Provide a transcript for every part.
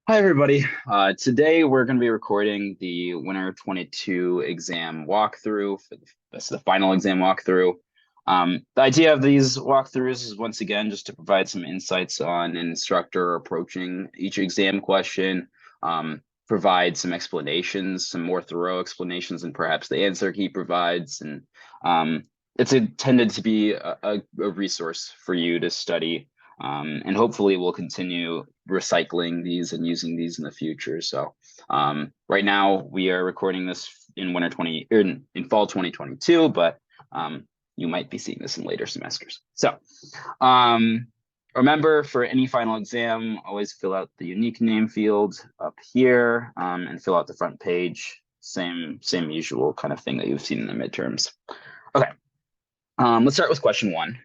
Hi, everybody. Today we're going to be recording the Winter 22 exam walkthrough. This is the final exam walkthrough. The idea of these walkthroughs is once again just to provide some insights on an instructor approaching each exam question, provide some explanations, some more thorough explanations than perhaps the answer key provides. And it's intended to be a resource for you to study, and hopefully we'll continue recycling these and using these in the future. So right now we are recording this in fall 2022, but you might be seeing this in later semesters. So remember, for any final exam, always fill out the unique name field up here, and fill out the front page. Same usual kind of thing that you've seen in the midterms. Okay, let's start with question one.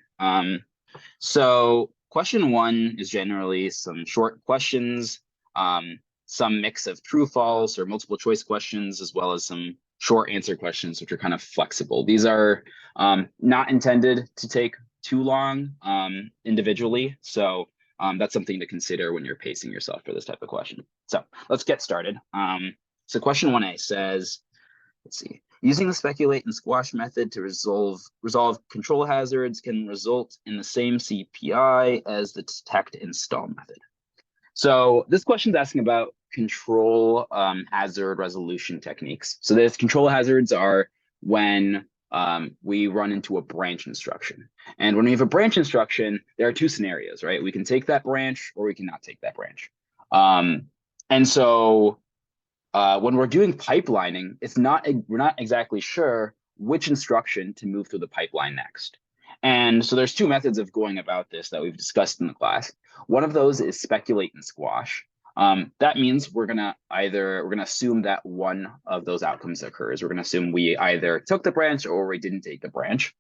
So question one is generally some short questions, some mix of true, false, or multiple choice questions, as well as some short answer questions, which are kind of flexible. These are not intended to take too long individually. So that's something to consider when you're pacing yourself for this type of question. So let's get started. So question 1A says, let's see. Using the speculate and squash method to resolve control hazards can result in the same CPI as the detect and stall method. So this question is asking about control hazard resolution techniques. So the control hazards are when we run into a branch instruction. And when we have a branch instruction, there are two scenarios, right? We can take that branch or we cannot take that branch. And so when we're doing pipelining, we're not exactly sure which instruction to move through the pipeline next. And so there's two methods of going about this that we've discussed in the class. One of those is speculate and squash. That means we're gonna assume that one of those outcomes occurs. We're gonna assume we either took the branch or we didn't take the branch,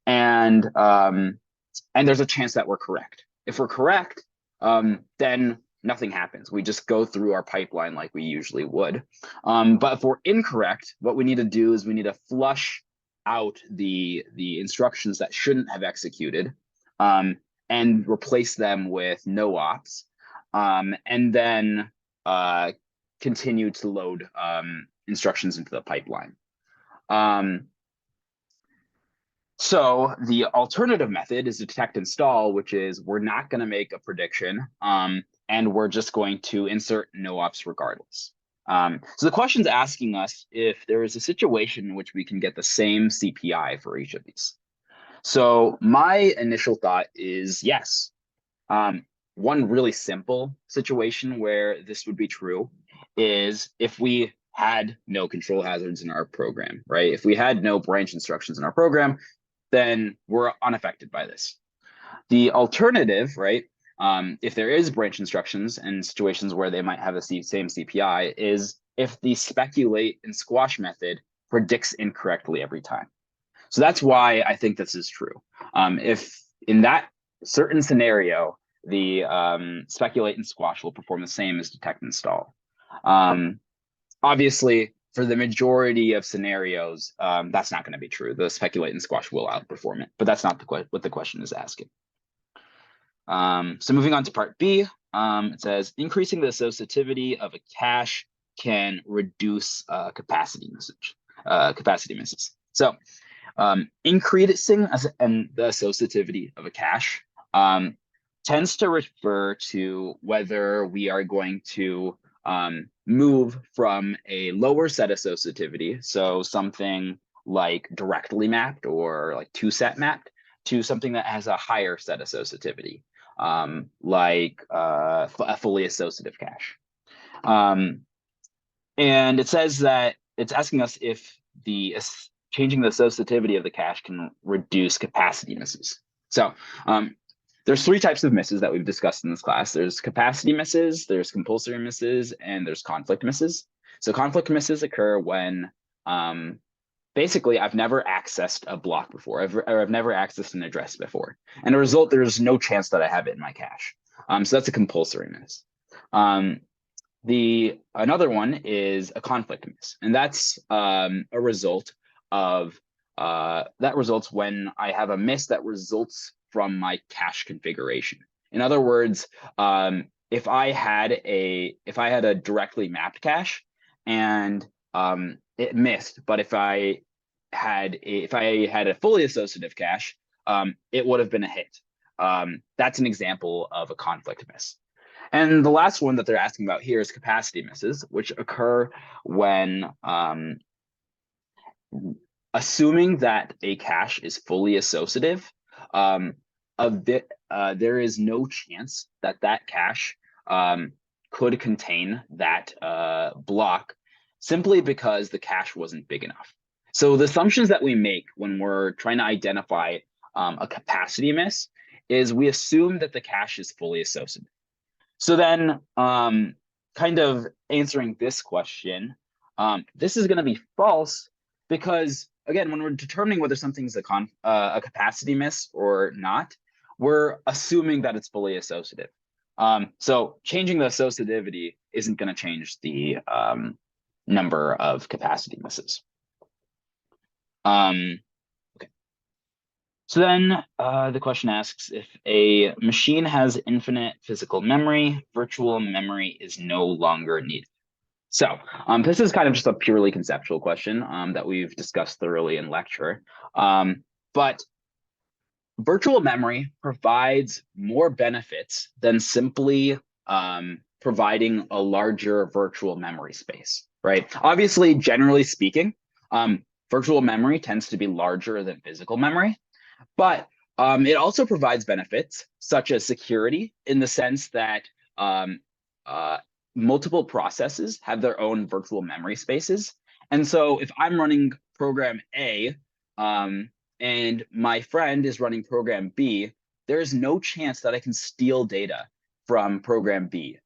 and there's a chance that we're correct. If we're correct, then nothing happens. We just go through our pipeline like we usually would. But if we're incorrect, what we need to do is we need to flush out the instructions that shouldn't have executed, and replace them with no ops, and then continue to load instructions into the pipeline. So the alternative method is detect and stall, which is we're not going to make a prediction, and we're just going to insert no ops regardless. So the question's asking us if there is a situation in which we can get the same CPI for each of these. So my initial thought is yes. One really simple situation where this would be true is if we had no control hazards in our program, right? If we had no branch instructions in our program, then we're unaffected by this. The alternative, right, if there is branch instructions and situations where they might have the same CPI, is if the speculate and squash method predicts incorrectly every time. So that's why I think this is true. If in that certain scenario, the speculate and squash will perform the same as detect and stall. Obviously, for the majority of scenarios, that's not going to be true. The speculate and squash will outperform it, but that's not what the question is asking. So moving on to part B, it says increasing the associativity of a cache can reduce capacity misses. So increasing the associativity of a cache tends to refer to whether we are going to move from a lower set associativity, so something like directly mapped or like two-set mapped, to something that has a higher set associativity, like a fully associative cache. And it says that it's asking us if changing the associativity of the cache can reduce capacity misses. So there's three types of misses that we've discussed in this class. There's capacity misses, there's compulsory misses, and there's conflict misses. So conflict misses occur when basically I've never accessed a block before, or I've never accessed an address before. And as a result, there's no chance that I have it in my cache. So that's a compulsory miss. Another one is a conflict miss, and that's a result of that results when I have a miss that results from my cache configuration. In other words, if I had a directly mapped cache and it missed, but if I had a fully associative cache, it would have been a hit. That's an example of a conflict miss. And the last one that they're asking about here is capacity misses, which occur when assuming that a cache is fully associative, there is no chance that that cache could contain that block simply because the cache wasn't big enough. So the assumptions that we make when we're trying to identify a capacity miss is we assume that the cache is fully associative. So then kind of answering this question, this is going to be false because, again, when we're determining whether something's a capacity miss or not, we're assuming that it's fully associative. So changing the associativity isn't going to change the number of capacity misses. Okay. So then the question asks, if a machine has infinite physical memory, virtual memory is no longer needed. So this is kind of just a purely conceptual question that we've discussed thoroughly in lecture. But virtual memory provides more benefits than simply providing a larger virtual memory space, right? Obviously, generally speaking, virtual memory tends to be larger than physical memory, but it also provides benefits such as security in the sense that multiple processes have their own virtual memory spaces. And so if I'm running program A and my friend is running program B, there's no chance that I can steal data from program B,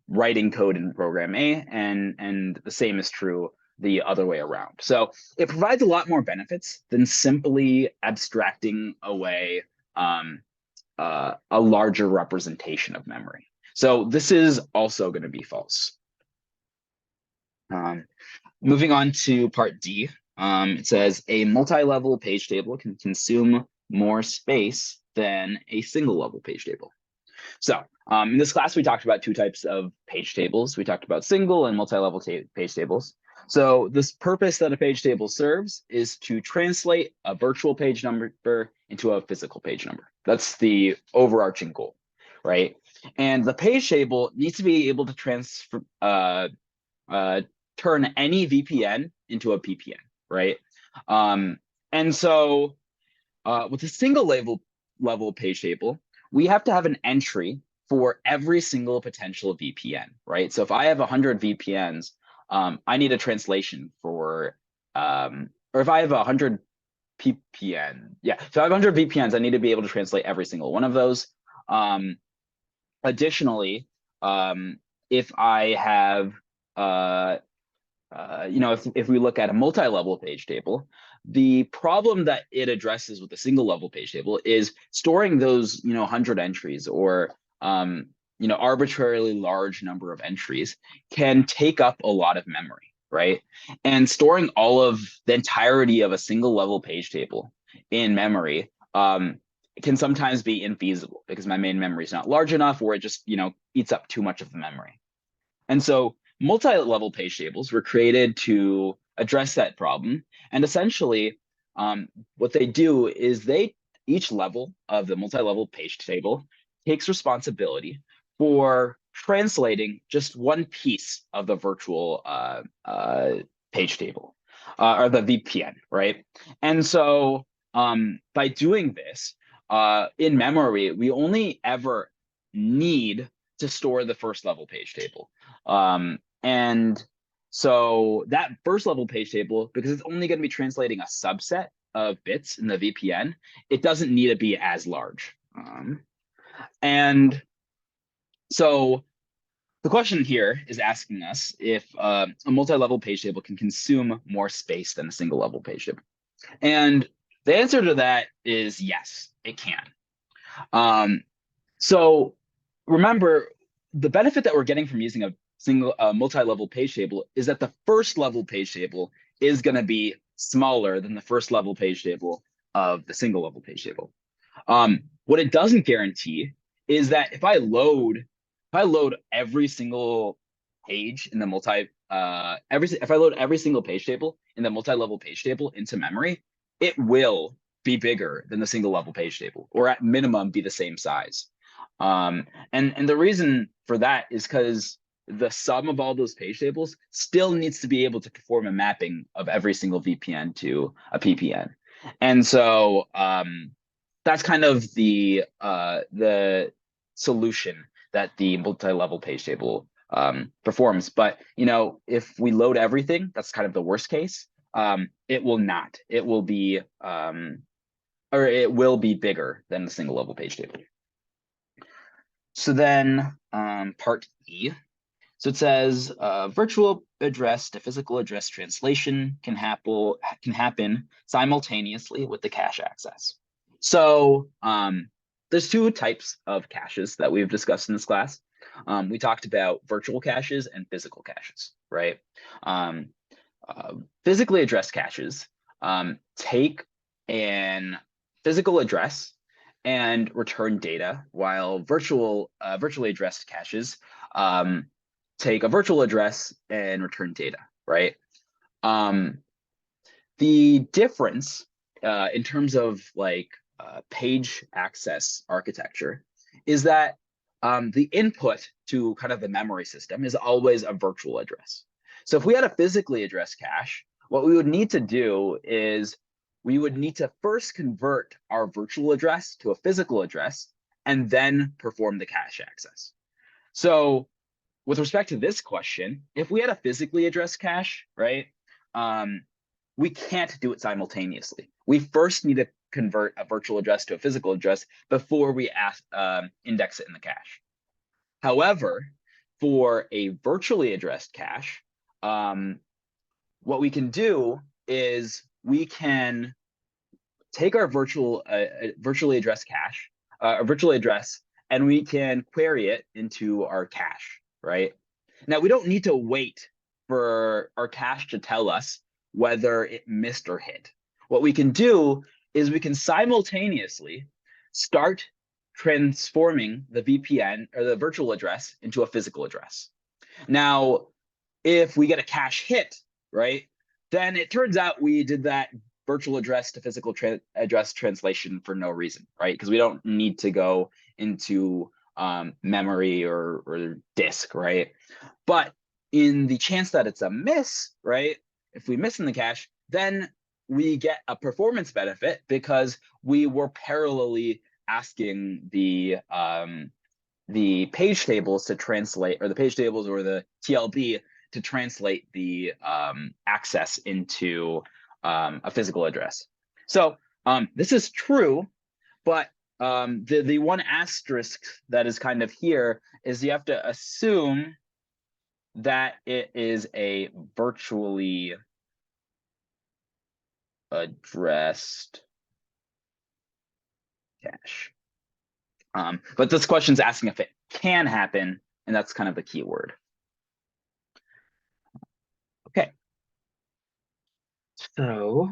writing code in program A, and the same is true the other way around. So it provides a lot more benefits than simply abstracting away a larger representation of memory. So this is also going to be false. Moving on to part D, it says a multi-level page table can consume more space than a single level page table. So in this class, we talked about two types of page tables. We talked about single and multi-level page tables. So this purpose that a page table serves is to translate a virtual page number into a physical page number. That's the overarching goal, right? And the page table needs to be able to turn any VPN into a PPN, right? And so with a single level page table, we have to have an entry for every single potential VPN, right? So if I have 100 VPNs, I need a translation for, or if I have 100 PPN, yeah. So I have 100 VPNs, I need to be able to translate every single one of those. Additionally, if I have, if we look at a multi-level page table, the problem that it addresses with a single level page table is storing those, 100 entries or, arbitrarily large number of entries can take up a lot of memory, right? And storing all of the entirety of a single level page table in memory can sometimes be infeasible because my main memory is not large enough or it just, eats up too much of the memory. And so multi-level page tables were created to address that problem. And essentially, what they do is each level of the multi-level page table takes responsibility for translating just one piece of the virtual page table or the VPN, right? And so by doing this in memory, we only ever need to store the first level page table. And so that first level page table, because it's only going to be translating a subset of bits in the VPN, it doesn't need to be as large. And so the question here is asking us if a multi-level page table can consume more space than a single level page table. And the answer to that is yes, it can. So remember, the benefit that we're getting from using a multi-level page table is that the first level page table is going to be smaller than the first level page table of the single level page table. What it doesn't guarantee is that if I load I load every single page in the if I load every single page table in the multi-level page table into memory, it will be bigger than the single level page table, or at minimum be the same size. And the reason for that is because the sum of all those page tables still needs to be able to perform a mapping of every single VPN to a PPN. And so that's kind of the solution that the multi-level page table performs. But if we load everything, that's kind of the worst case. It will not. It will be or it will be bigger than the single level page table. So then part E. So it says virtual address to physical address translation can happen simultaneously with the cache access. So there's two types of caches that we've discussed in this class. We talked about virtual caches and physical caches, right? Physically addressed caches take an physical address and return data, while virtually addressed caches take a virtual address and return data, right? The difference in terms of like page access architecture is that the input to kind of the memory system is always a virtual address. So if we had a physically addressed cache, what we would need to do is we would need to first convert our virtual address to a physical address and then perform the cache access. So with respect to this question, if we had a physically addressed cache, right, we can't do it simultaneously. We first need to convert a virtual address to a physical address before we index it in the cache. However, for a virtually addressed cache, what we can do is we can take our virtually addressed cache, a virtual address, and we can query it into our cache, right? Now, we don't need to wait for our cache to tell us whether it missed or hit. What we can do is we can simultaneously start transforming the VPN or the virtual address into a physical address. Now, if we get a cache hit, right, then it turns out we did that virtual address to physical address translation for no reason, right? Because we don't need to go into memory or disk, right? But in the chance that it's a miss, right, if we miss in the cache, then we get a performance benefit because we were parallelly asking the page tables to translate, or the page tables or the TLB to translate the access into a physical address. So this is true, but the one asterisk that is kind of here is you have to assume that it is a virtually addressed cache. But this question's asking if it can happen, and that's kind of the key word. Okay. So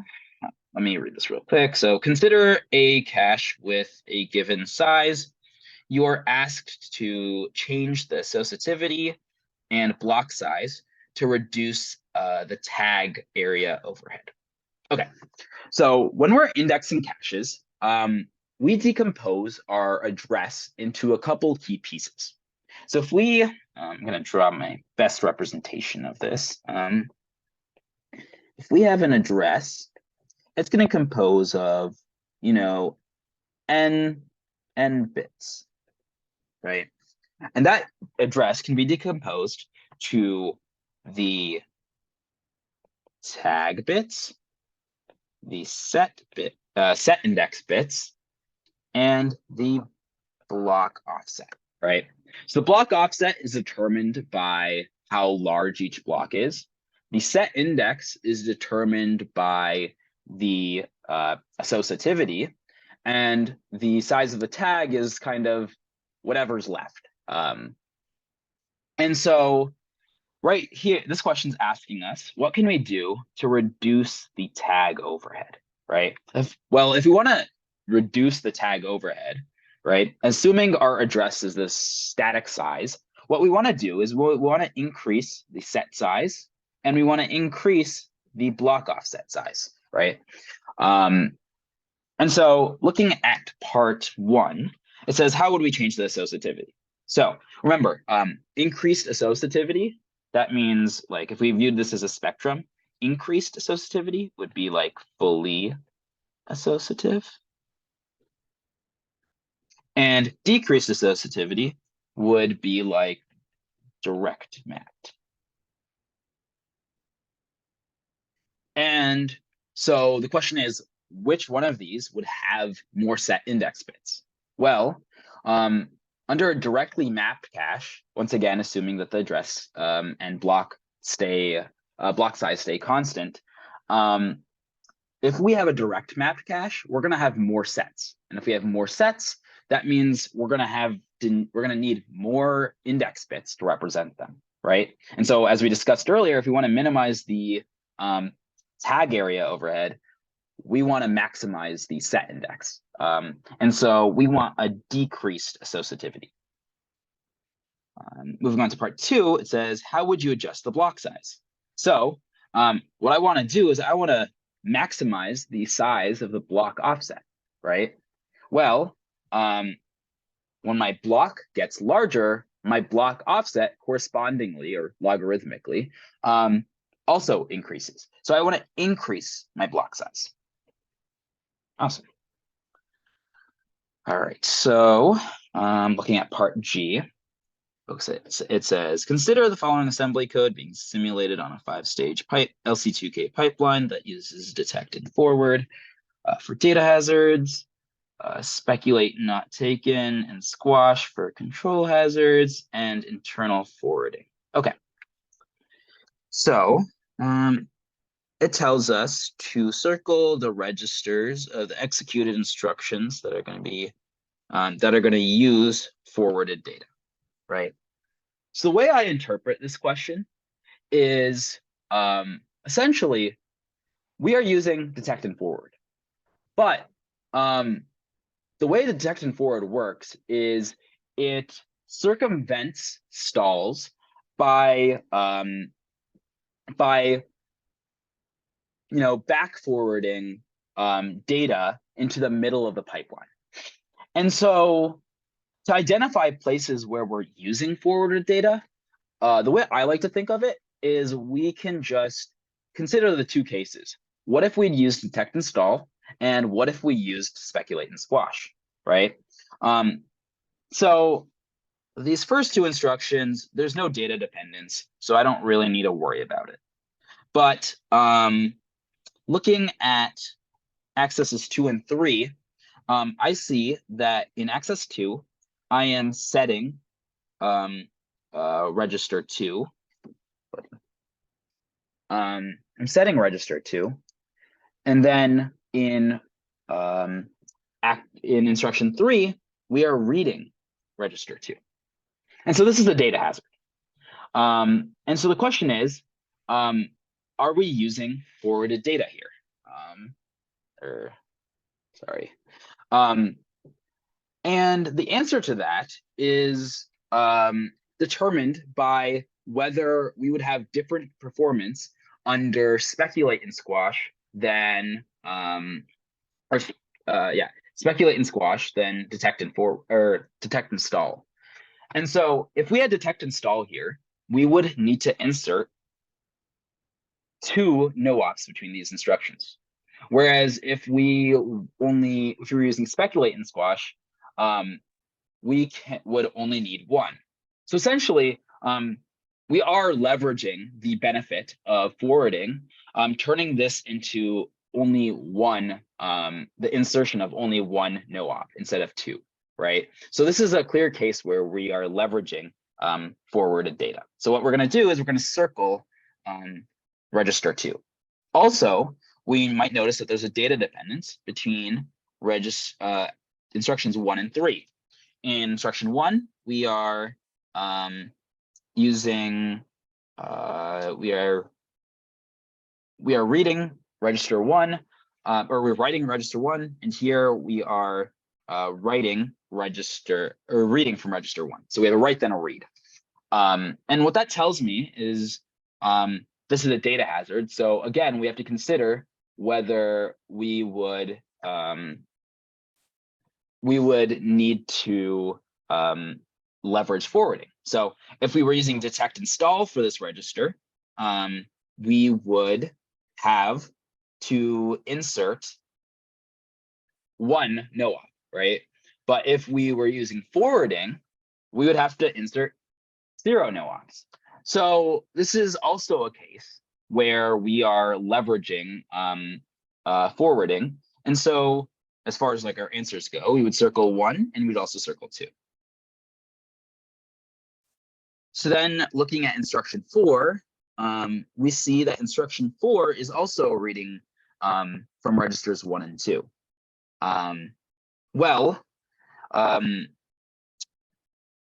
let me read this real quick. So consider a cache with a given size. You are asked to change the associativity and block size to reduce the tag area overhead. Okay, so when we're indexing caches, we decompose our address into a couple key pieces. So if we, I'm going to draw my best representation of this. If we have an address, it's going to compose of, n bits, right? And that address can be decomposed to the tag bits, the set index bits, and the block offset, right? So the block offset is determined by how large each block is. The set index is determined by the associativity, and the size of the tag is kind of whatever's left. And so right here, this question's asking us, what can we do to reduce the tag overhead, right? If we want to reduce the tag overhead, right, assuming our address is this static size, what we want to do is we want to increase the set size and we want to increase the block offset size, right? And so looking at part 1, it says, how would we change the associativity? So remember, increased associativity, that means like if we viewed this as a spectrum, increased associativity would be like fully associative. And decreased associativity would be like direct mapped. And so the question is, which one of these would have more set index bits? Well, under a directly mapped cache, once again, assuming that the address and block size stay constant, if we have a direct mapped cache, we're going to have more sets. And if we have more sets, that means we're going to need more index bits to represent them, right? And so as we discussed earlier, if we want to minimize the tag area overhead, we want to maximize the set index. And so we want a decreased associativity. Moving on to part 2, it says, how would you adjust the block size? So what I want to do is I want to maximize the size of the block offset, right? Well, when my block gets larger, my block offset correspondingly or logarithmically also increases. So I want to increase my block size. Awesome. All right, so looking at part G, it says, consider the following assembly code being simulated on a 5-stage LC2K pipeline that uses detect and forward for data hazards, speculate not taken, and squash for control hazards, and internal forwarding. Okay, so it tells us to circle the registers of the executed instructions that are going to be use forwarded data, right? So the way I interpret this question is essentially we are using detect and forward, but the way the detect and forward works is it circumvents stalls by back forwarding data into the middle of the pipeline. And so to identify places where we're using forwarded data, the way I like to think of it is we can just consider the 2 cases. What if we'd used detect and stall? And what if we used speculate and squash, right? So these first 2 instructions, there's no data dependence, so I don't really need to worry about it. But looking at accesses 2 and 3, I see that in access 2, I am setting register 2. I'm setting register 2, and then in instruction 3, we are reading register 2. And so this is a data hazard. And so the question is, are we using forwarded data here? And the answer to that is determined by whether we would have different performance under speculate and squash than speculate and squash than detect and stall. And so if we had detect and stall here, we would need to insert 2 no-ops between these instructions. Whereas if we were using speculate and squash, we would only need 1. So essentially, we are leveraging the benefit of forwarding, turning this into only 1, the insertion of only 1 no-op instead of 2, right? So this is a clear case where we are leveraging forwarded data. So what we're going to do is we're going to circle register 2. Also, we might notice that there's a data dependence between instructions 1 and 3. In instruction 1, we are using we are reading register 1, or we're writing register 1, and here we are reading from register 1. So we have a write then a read. And what that tells me is this is a data hazard. So again, we have to consider whether we would need to leverage forwarding. So if we were using detect install for this register, we would have to insert one no-op, right? But if we were using forwarding, we would have to insert 0 no-ops. So this is also a case where we are leveraging forwarding. And so as far as like our answers go, we would circle 1 and we'd also circle 2. So then looking at instruction 4, we see that instruction 4 is also reading from registers 1 and 2.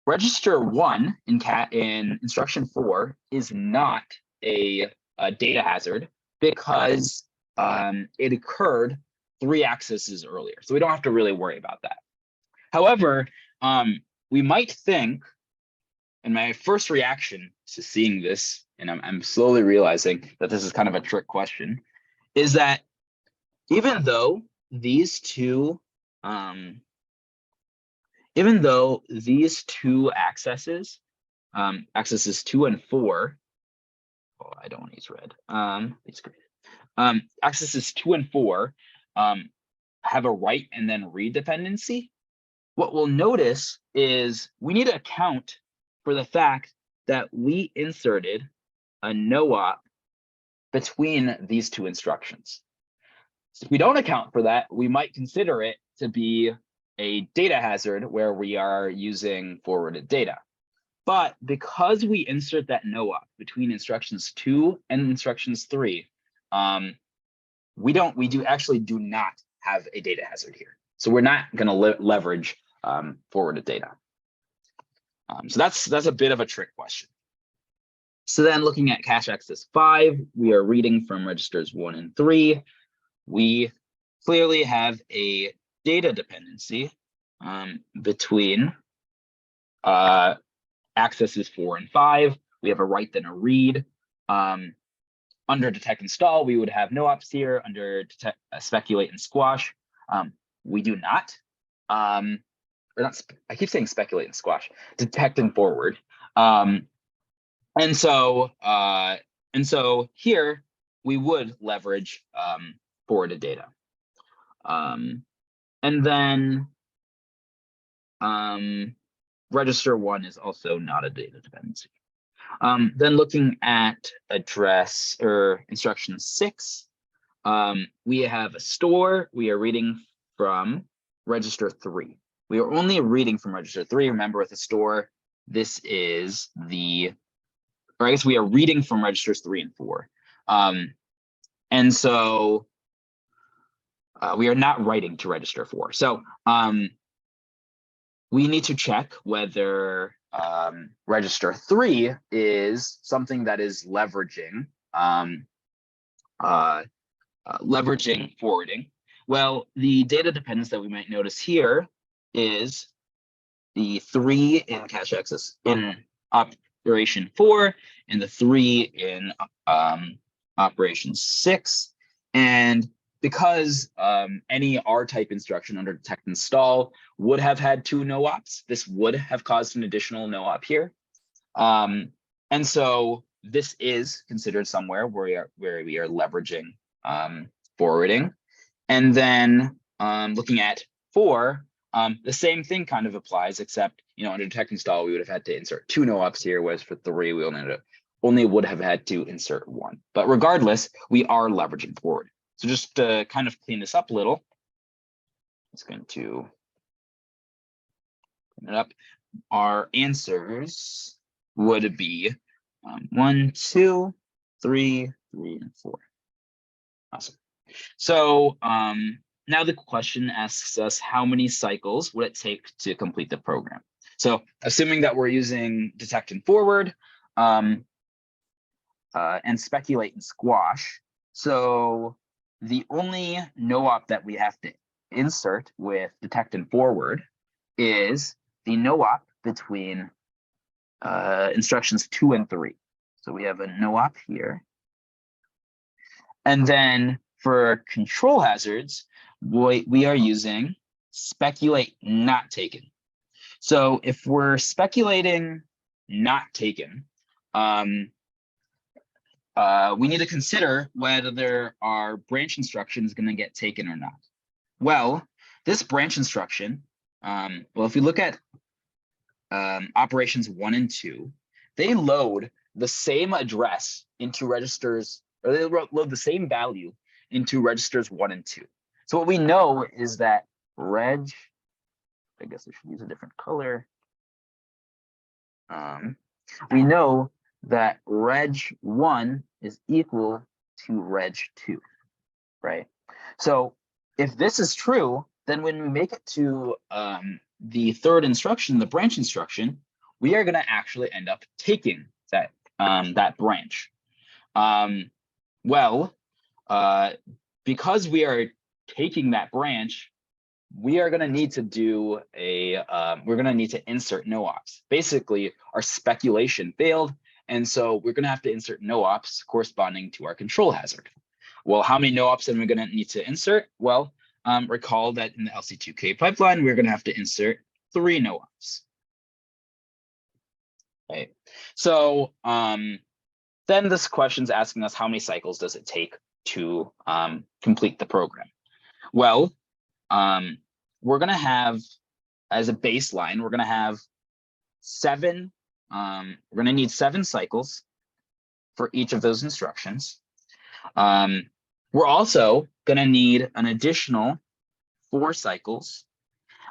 Register 1 in instruction 4 is not a data hazard because it occurred 3 accesses earlier. So we don't have to really worry about that. However, we might think, and my first reaction to seeing this, and I'm slowly realizing that this is kind of a trick question, is that even though these two accesses, accesses 2 and 4, oh, I don't want to use red. It's great. Accesses 2 and 4 have a write and then read dependency. What we'll notice is we need to account for the fact that we inserted a no-op between these 2 instructions. So if we don't account for that, we might consider it to be a data hazard where we are using forwarded data. But because we insert that no-op between instructions 2 and instructions 3, we do not have a data hazard here. So we're not going to leverage forwarded data. So that's a bit of a trick question. So then looking at cache access 5, we are reading from registers 1 and 3. We clearly have a data dependency between accesses 4 and 5. We have a write then a read. Under detect install, we would have no-ops here. Under detect, speculate and squash, we do not. Or not. I keep saying speculate and squash. Detect and forward. And so here we would leverage forwarded data. And then register 1 is also not a data dependency. Then looking at address or instruction 6, we have a store. We are reading from register 3. We are only reading from register 3. Remember, with a store, this is or I guess we are reading from registers 3 and 4. And so we are not writing to register 4. So we need to check whether register 3 is something that is leveraging leveraging forwarding. Well, the data dependence that we might notice here is the 3 in cache access in operation 4 and the 3 in operation 6. And because any R-type instruction under detect install would have had 2 no-ops, this would have caused an additional no-op here. And so this is considered somewhere where we are leveraging forwarding. And then looking at 4, the same thing kind of applies, except under detect install we would have had to insert 2 no-ops here, whereas for 3 we only would have had to insert 1. But regardless, we are leveraging forward. So just to kind of clean this up a little, it's going to clean it up. Our answers would be 1, 2, 3, 3, and 4. Awesome. So now the question asks us, how many cycles would it take to complete the program? So assuming that we're using detect and forward and speculate and squash. So the only no-op that we have to insert with detect and forward is the no-op between instructions 2 and 3. So we have a no-op here. And then for control hazards, we are using speculate not taken. So if we're speculating not taken, we need to consider whether our branch instruction is going to get taken or not. Well, this branch instruction, well, if we look at operations 1 and 2, they load the same address into registers, or they load the same value into registers 1 and 2. So what we know is that reg, I guess I should use a different color. We know that reg 1 is equal to reg 2, right? So if this is true, then when we make it to the third instruction, the branch instruction, we are going to actually end up taking that that branch. Because we are taking that branch, we are going to need to do a we're going to need to insert no ops. Basically, our speculation failed, and so we're going to have to insert no ops corresponding to our control hazard. Well, how many no ops are we going to need to insert? Well, recall that in the LC2K pipeline, we're going to have to insert 3 no ops. Right. So then this question is asking us how many cycles does it take to complete the program? Well, we're going to have, as a baseline, we're going to have 7. We're going to need 7 cycles for each of those instructions. We're also going to need an additional 4 cycles.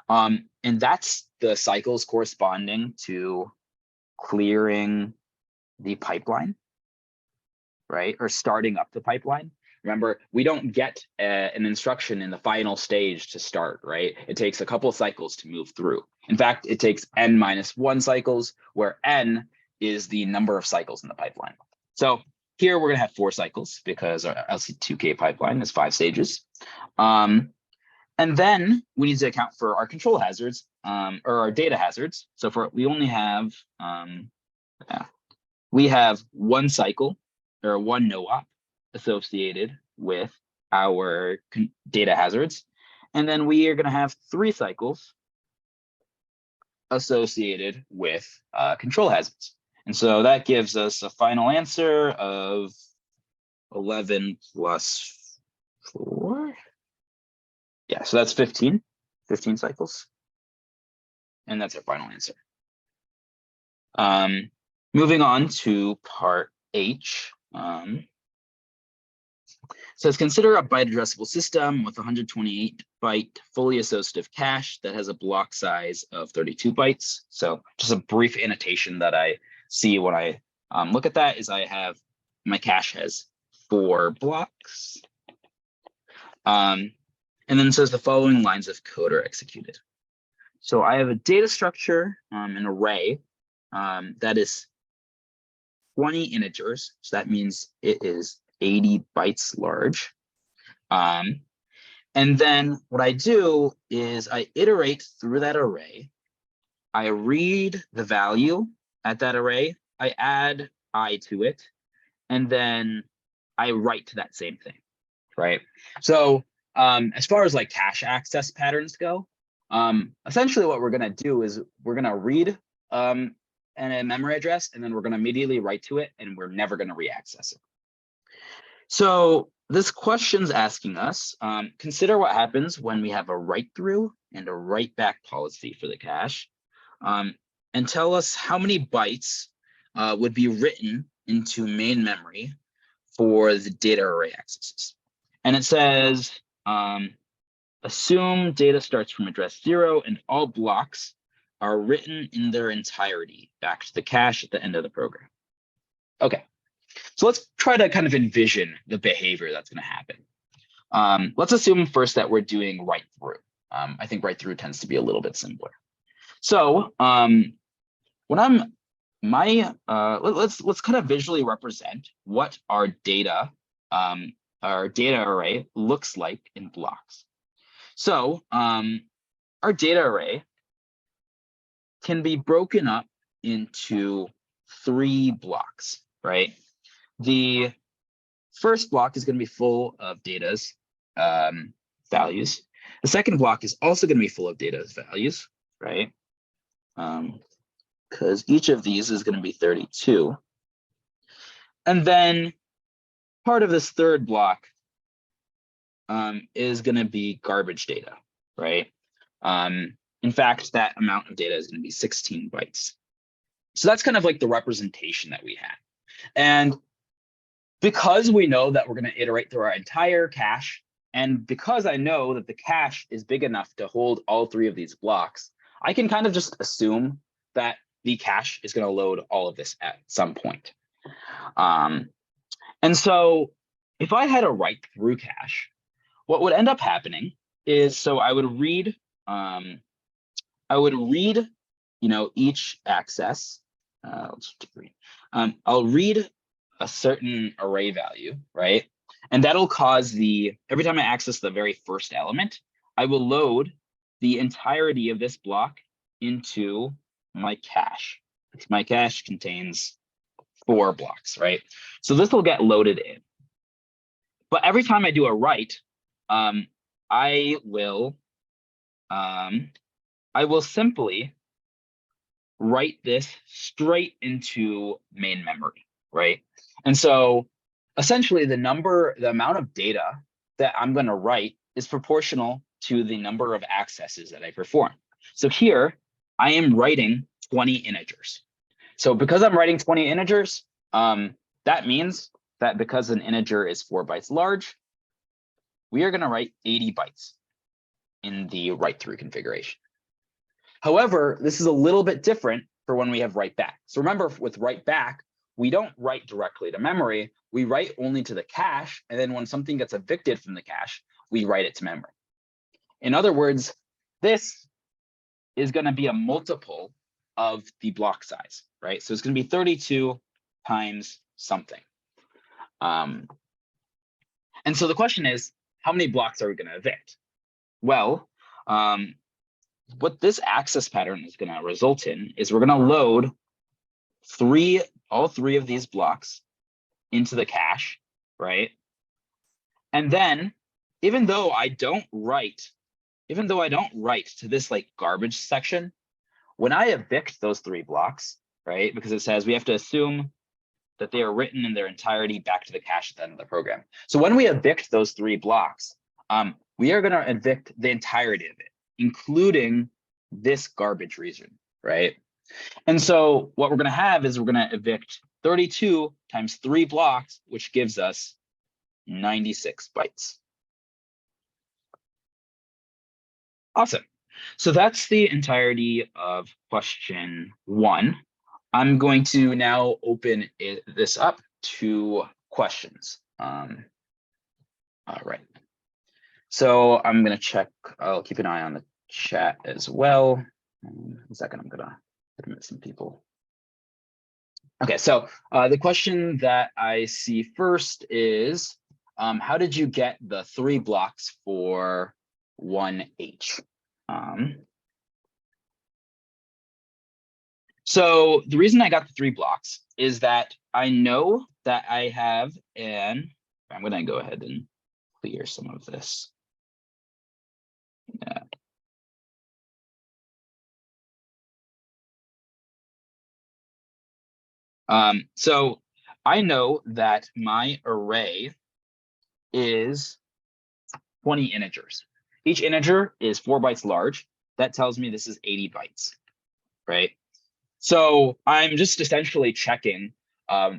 And that's the cycles corresponding to clearing the pipeline, right? Or starting up the pipeline. Remember, we don't get an instruction in the final stage to start, right? It takes a couple of cycles to move through. In fact, it takes n-1 cycles, where n is the number of cycles in the pipeline. So here we're going to have 4 cycles because our LC2K pipeline is 5 stages. And then we need to account for our control hazards, or our data hazards. So we only have, we have 1 cycle or 1 no-op associated with our data hazards. And then we are going to have 3 cycles associated with control hazards. And so that gives us a final answer of 11 plus 4. Yeah, so that's 15 cycles. And that's our final answer. Moving on to part H. Says consider a byte addressable system with 128 byte fully associative cache that has a block size of 32 bytes. So just a brief annotation that I see when I look at that is I have my cache has 4 blocks. And then it says the following lines of code are executed. So I have a data structure, an array that is 20 integers. So that means it is 80 bytes large. And then what I do is I iterate through that array. I read the value at that array. I add I to it. And then I write to that same thing, right? So as far as like cache access patterns go, essentially what we're going to do is we're going to read a memory address, and then we're going to immediately write to it, and we're never going to reaccess it. So this question's asking us, consider what happens when we have a write through and a write back policy for the cache, and tell us how many bytes would be written into main memory for the data array accesses. And it says, assume data starts from address 0 and all blocks are written in their entirety back to the cache at the end of the program. Okay, so let's try to kind of envision the behavior that's going to happen. Let's assume first that we're doing write through. I think write through tends to be a little bit simpler. So when I'm let's kind of visually represent what our data array looks like in blocks. So our data array can be broken up into 3 blocks, right? The first block is going to be full of data's values. The second block is also going to be full of data's values, right? Because each of these is going to be 32. And then part of this third block is going to be garbage data, right? In fact, that amount of data is going to be 16 bytes. So that's kind of like the representation that we have. And because we know that we're going to iterate through our entire cache, and because I know that the cache is big enough to hold all 3 of these blocks, I can kind of just assume that the cache is going to load all of this at some point. And so if I had a write through cache, what would end up happening is, so I would read, each access. I'll read a certain array value, right? And that'll cause every time I access the very first element, I will load the entirety of this block into my cache. My cache contains 4 blocks, right? So this will get loaded in. But every time I do a write, I will simply write this straight into main memory, right? And so essentially the amount of data that I'm going to write is proportional to the number of accesses that I perform. So here I am writing 20 integers. So because I'm writing 20 integers, that means that because an integer is 4 bytes large, we are going to write 80 bytes in the write through configuration. However, this is a little bit different for when we have write back. So remember, with write back, we don't write directly to memory. We write only to the cache. And then when something gets evicted from the cache, we write it to memory. In other words, this is going to be a multiple of the block size, right? So it's going to be 32 times something. And so the question is, how many blocks are we going to evict? Well, what this access pattern is going to result in is we're going to load all three of these blocks into the cache, right? And then even though I don't write to this like garbage section, when I evict those 3 blocks, right? Because it says we have to assume that they are written in their entirety back to the cache at the end of the program. So when we evict those 3 blocks, we are going to evict the entirety of it, including this garbage region, right? And so what we're going to have is we're going to evict 32 times 3 blocks, which gives us 96 bytes. Awesome. So that's the entirety of question 1. I'm going to now open this up to questions. All right. So I'm going to check. I'll keep an eye on the chat as well. A second, I'm going to admit some people. Okay, so the question that I see first is, how did you get the 3 blocks for 1H? So the reason I got the 3 blocks is that I know that I have I'm going to go ahead and clear some of this. Yeah. So I know that my array is 20 integers. Each integer is 4 bytes large. That tells me this is 80 bytes, right? So I'm just essentially checking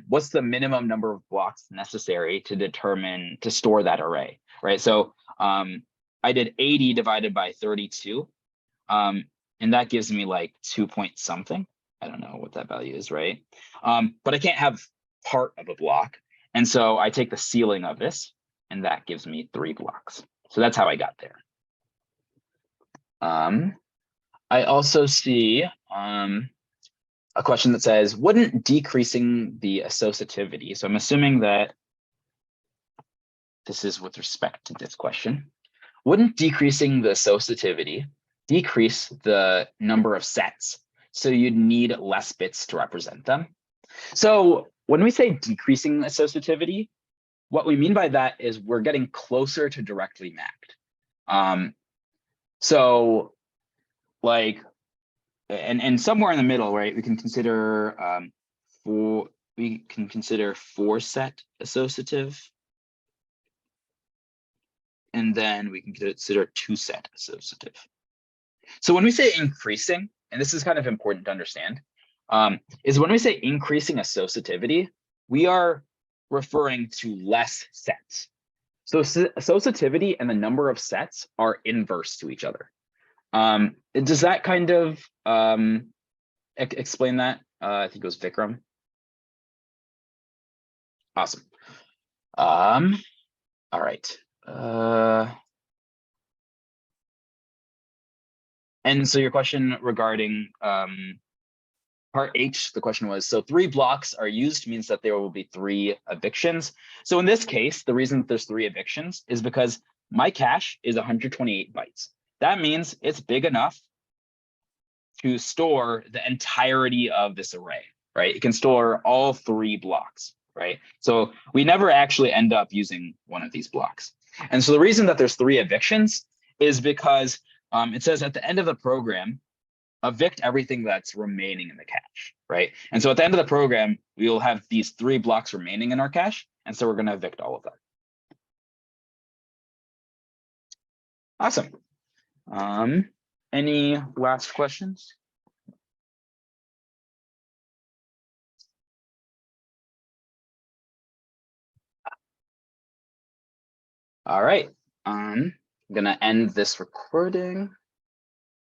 what's the minimum number of blocks necessary to store that array, right? So I did 80 divided by 32, and that gives me like 2 point something. I don't know what that value is, right? But I can't have part of a block. And so I take the ceiling of this, and that gives me 3 blocks. So that's how I got there. I also see a question that says, wouldn't decreasing the associativity, so I'm assuming that this is with respect to this question, wouldn't decreasing the associativity decrease the number of sets? so you'd need less bits to represent them. So when we say decreasing associativity, what we mean by that is we're getting closer to directly mapped. So like, and somewhere in the middle, right, we can consider four set associative. And then we can consider two set associative. So when we say increasing, and this is kind of important to understand, is when we say increasing associativity, we are referring to less sets. So associativity and the number of sets are inverse to each other. Does that kind of explain that? I think it was Vikram. Awesome. All right. And so your question regarding part H, the question was, so 3 blocks are used means that there will be 3 evictions. So in this case, the reason that there's 3 evictions is because my cache is 128 bytes. That means it's big enough to store the entirety of this array, right? It can store all 3 blocks, right? So we never actually end up using one of these blocks. And so the reason that there's 3 evictions is because it says at the end of the program, evict everything that's remaining in the cache, right? And so at the end of the program, we will have these 3 blocks remaining in our cache. And so we're going to evict all of them. Awesome. Any last questions? All right. I'm going to end this recording.